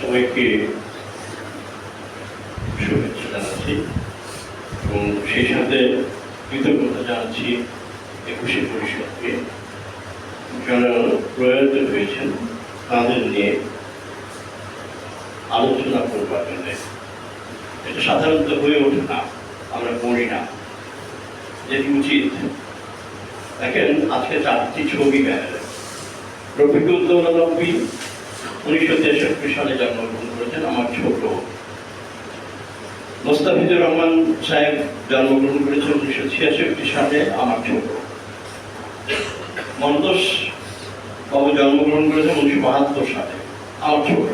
সবাইকে শুভেচ্ছা জানাচ্ছি এবং সেই সাথে কৃতজ্ঞতা জানাচ্ছি ২১শে পরিষদকে, যারা প্রয়াত হয়েছেন তাদের নিয়ে আলোচনা করবার জন্য। এটা সাধারণত হয়ে ওঠে না, আমরা করি না, যেটি উচিত। দেখেন, আজকে 4টি ছবি বের। রফিকুদ্দৌলা নবী 1963 সালে জন্মগ্রহণ করেছেন, আমার ছোট। মোস্তাফিজুর রহমান সাহেব জন্মগ্রহণ করেছেন 1966 সালে, আমার ছোট। মন্তোষ বাবু জন্মগ্রহণ করেছেন 1972 সালে, আমার ছোট।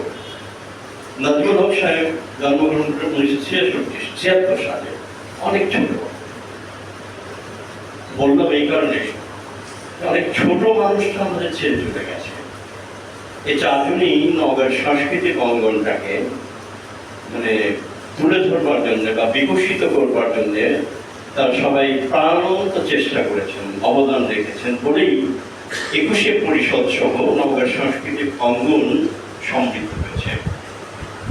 নাজমুল হক সাহেব জন্মগ্রহণ করেন 1976 সালে, অনেক ছোট। বললাম এই কারণে, অনেক ছোট মানুষটা আমাদের ছেড়ে চলে গেছে। এই চারজনই নগর সাংস্কৃতিক অঙ্গনটাকে মানে তুলে ধরবার জন্য বা বিকশিত করবার জন্য তারা সবাই প্রাণবন্ত চেষ্টা করেছেন, অবদান রেখেছেন বলেই ২১শে পরিষদ সহ নগর সাংস্কৃতিক অঙ্গন সমৃদ্ধ হয়েছে।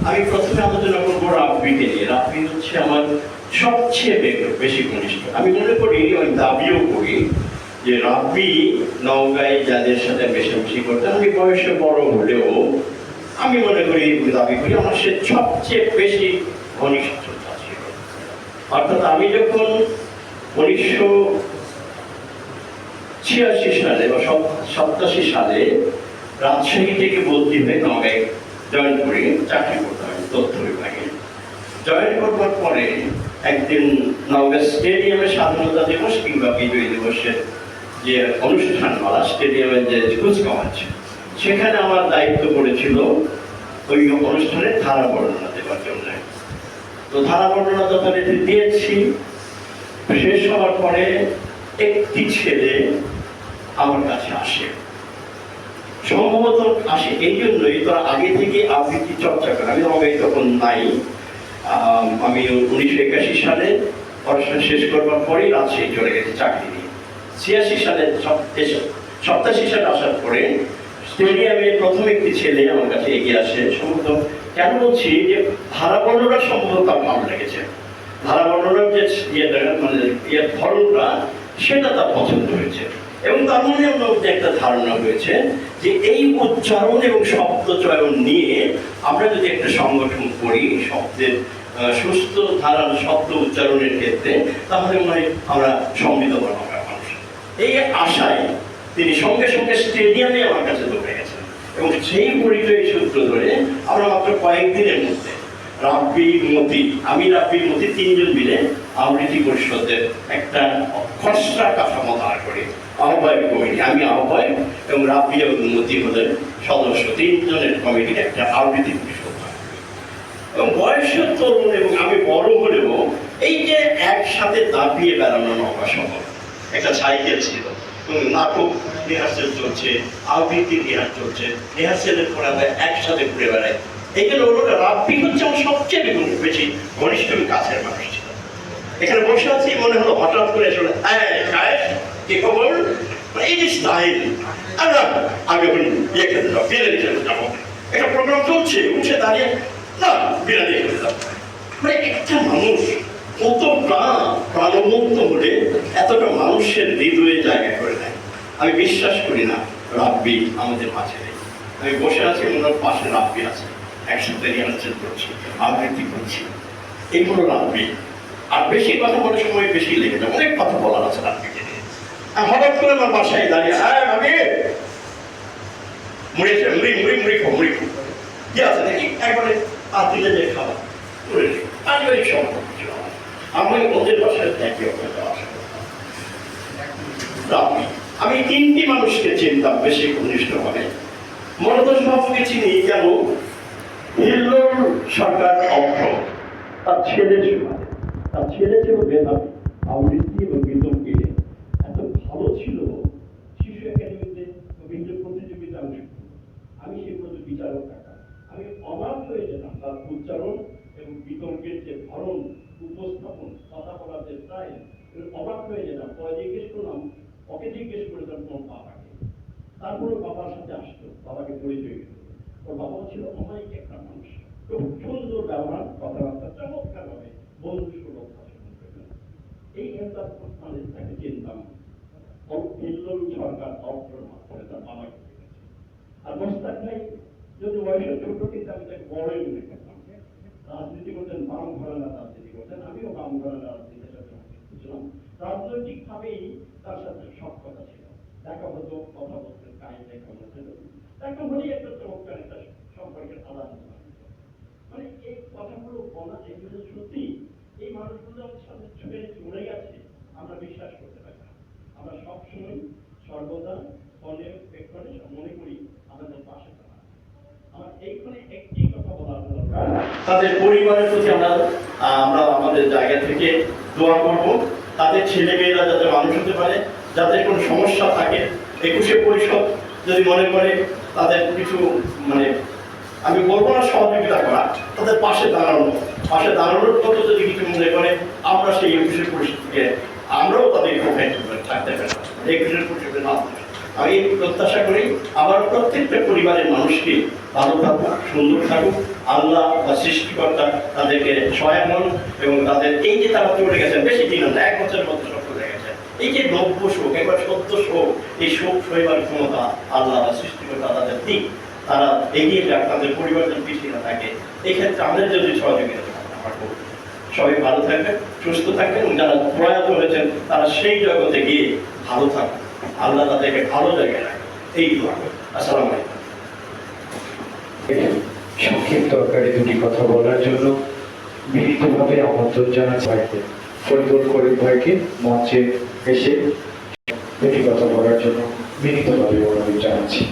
আমি প্রথমে আলোচনা করবো রাব্বিকে নিয়ে। রাব্বি হচ্ছে আমার সবচেয়ে বেশি ঘনিষ্ঠ। আমি মনে করি, আমি দাবিও করি যে রাব্বি নওগাঁয় যাদের সাথে মেশামেশি করতেন, আমি বয়সে বড় হলেও আমি মনে করি, দাবি করি, আমার সে সবচেয়ে বেশি ঘনিষ্ঠতা ছিল। অর্থাৎ আমি যখন 1986 সালে বা 87 সালে রাজশাহী থেকে বদলি হয়ে নওগাঁয় জয়েন করি, চাকরি করতে হয় তথ্য বিভাগে। জয়েন করবার পরে একদিন নওগাঁ স্টেডিয়ামে স্বাধীনতা দিবস কিংবা বিজয় দিবসের যে অনুষ্ঠানমালা, স্টেডিয়ামের যে কুচকাওয়াজ, সেখানে আমার দায়িত্ব পড়েছিল ওই অনুষ্ঠানে ধারা বর্ণনা দেওয়ার জন্য। তো ধারা বর্ণনা যথারীতি দিয়েছি। শেষ হওয়ার পরে একটি ছেলে আমার কাছে আসে। সম্ভবত আসে এই জন্যই, তারা আগে থেকে আবৃত্তি চর্চা করে। আমি নগাঁয় তখন নাই। আমি 1981 সালে পড়াশোনা শেষ করবার পরেই রাজশাহী চলে গেছি চাকরি নিয়ে। 86 সালে 87 সালে আসার পরে স্টেডিয়ামে প্রথম একটি ছেলে আমার কাছে এগিয়ে আসে। সম্ভবত কেন বলছি যে ধারা বর্ণনা সম্ভবত তার ভালো লেগেছে। ধারা বর্ণনার যে মানে ধরনটা, সেটা তার পছন্দ হয়েছে এবং তার মনে মধ্যে একটা ধারণা হয়েছে যে এই উচ্চারণ এবং শব্দ চয়ন নিয়ে আমরা যদি একটা সংগঠন করি শব্দের সুস্থ ধারার শব্দ উচ্চারণের ক্ষেত্রে, তাহলে মনে হয় আমরা সমৃদ্ধ বানাবো মানুষ। এই আশায় তিনি সঙ্গে সঙ্গে স্টেডিয়ামে আমার কাছে দৌড়ে গেছেন এবং সেই পরিচয় সূত্র ধরে আমরা মাত্র কয়েকদিনের মধ্যে রাব্বি, মতি, আমি রাব্বি, মতি তিনজন মিলে আবৃত্তি পরিষদের একটা খসড়া কাঠামো দাঁড় করি। আহ্বায়ক কমিটি, আমি আহ্বায়ক এবং রাব্বি এবং মতি হলেন সদস্য। তিনজনের কমিটির একটা আবৃত্তি পরিষদ। এবং বয়সের তরুণ এবং আমি বড় হলেও এই যে একসাথে দাপিয়ে বেড়ানো নৌকা শহর, একটা সাইকেল ছিল, নাটক রিহার্সেল চলছে, আবৃত্তি রিহার্স চলছে, রিহার্সেলের পরে আমরা একসাথে ঘুরে বেড়াই। এইখানে রাব্বি হচ্ছে আমার সবচেয়ে বেশি ঘনিষ্ঠ এবং কাছের মানুষ ছিল। এখানে বসে আছি, মনে হলো হঠাৎ করে আসলে কি খবর, এই যে স্টাইল, আমরা আগে ইয়ে খেতে যাবো, বিরিয়ানি খেতে যাবো, একটা প্রোগ্রাম চলছে, উঠে দাঁড়িয়ে না বিরিয়ানি খেতে যাবো। মানে একটা মানুষ কত প্রাণবন্ত হলে এতটা মানুষের হৃদয়ে জায়গা করে নেয়। আমি বিশ্বাস করি না রাব্বি আমাদের মাঝে নেই। আমি বসে আছি, ওনার পাশে রাব্বি আছে, একসাথে রিহার্সেল করছি, আবৃত্তি করছি। এইগুলো রাব্বি। আর বেশি কথা বলার সময় বেশি লেগে যায়, অনেক কথা বলার আছে রাব্বিকে নিয়ে। হঠাৎ করে আমার বাসায় দাঁড়িয়ে, আমি মুড়ি মুড়ি খো কি আছে দেখি, একবারে আত্মীয় যে খাবার করে পারিবারিক সম্পর্ক ছিল আমার। ওদের বাসায় একই রাব্বি। আমি 3টি মানুষকে চিনতাম বেশি ঘনিষ্ঠ ভাবে। মনোজ বাবুকে চিনি কেন, হিল্লোর সরকার অক্ষ, তার ছেলে ছিল মেধাবী, আবৃত্তি এবং বিতর্কে এত ভালো ছিল। শিশু একাডেমিতে বিভিন্ন প্রতিযোগিতা আমি সেগুলো বিচারক থাকা, আমি অবাক হয়ে যেতাম তার উচ্চারণ এবং বিতর্কের যে ধরন, উপস্থাপন, কথা বলার যে স্টাইল, অবাক হয়ে যেতাম। পরে জিজ্ঞেস করলাম, ওকে জিজ্ঞেস করেছিলাম তোমার বাবাকে, তারপরে বাবার সাথে আসতো, বাবাকে পরিচয় দিত। ওর বাবা ছিল ছিল অমায়িক একটা মানুষ, খুব সুন্দর ব্যবহার, কথাবার্তা চমৎকার ভাবে বন্ধু সুলভ আচরণ করবেন। এই হেমদাদ মানে তাকে চিনতাম হিল্লোল সরকার অর্থের মাধ্যমে তার বাবাকে দেখেছে। আর মোস্তাক ভাই যদি বয়সের ছোট কিন্তু আমি তাকে বড়ই মনে করতাম। রাজনীতি করতেন, বাম ঘরানার রাজনীতি করতেন, আমিও বাম ঘরানার রাজনীতির সাথে সম্পৃক্ত ছিলাম। রাজনৈতিক ভাবেই তার সাথে সক্ষতা ছিল, দেখা হতো, কথা বলতেন, কাহিনী দেখা হতো, দেখা হলেই একটা চমৎকার একটা সম্পর্কের আদান প্রদান হতো। মানে এই কথাগুলো বলা, এগুলো সত্যি এই মানুষগুলো আমাদের সাথে ছুঁয়ে চলে গেছে, আমরা বিশ্বাস করতে পারি না। আমরা সবসময় সর্বদা মনে মনে করি আমাদের পাশে থাকা। আমার এইখানে একটি কথা বলার দরকার, তাদের পরিবারের প্রতি আমরা আমাদের জায়গা থেকে দোয়া করব, তাদের ছেলেমেয়েরা যাতে মানুষ হতে পারে, যাদের কোনো সমস্যা থাকে, 21শে পরিষদ যদি মনে করে তাদের কিছু মানে আমি বলবো না সহযোগিতা করা, তাদের পাশে দাঁড়ানোর মতো যদি কিছু মনে করে, আমরা সেই 21শে পরিষদকে আমরাও তাদের প্রোভাইড থাকতে পারি। 21শে পরিষদের মাধ্যমে আমি প্রত্যাশা করি আমার প্রত্যেকটা পরিবারের মানুষকে ভালো থাকুক, সুন্দর থাকুক, আল্লাহ বা সৃষ্টিকর্তা তাদেরকে সহায় হন এবং তাদের এই যে তারা চলে গেছেন, বেশি দিন না, 1 বছরের মধ্যে সব চলে গেছে, এই যে 90 শোক, একবার 70 শোক, এই শোক সইবার ক্ষমতা আল্লাহ বা সৃষ্টিকর্তা তাদের দিক, তারা এগিয়ে যাক, তাদের পরিবারজন পিছিয়ে না থাকে। এই ক্ষেত্রে আমাদের যদি সহযোগিতা আমার করব। সবাই ভালো থাকবেন, সুস্থ থাকবেন এবং যারা প্রয়াত হয়েছেন তারা সেই জগতে গিয়ে ভালো থাকবেন, আল্লাহ তাদেরকে ভালো জায়গায় রাখেন, এই দোয়া করি। আসসালামু আলাইকুম। সংক্ষিপ্ত আকারে দুটি কথা বলার জন্য বিনীতভাবে আমন্ত্রণ জানাচ্ছি ভাইকে, ফরিদুল করিম ভাইকে মঞ্চে এসে দুটি কথা বলার জন্য বিনীতভাবে অনুরোধ জানাচ্ছি।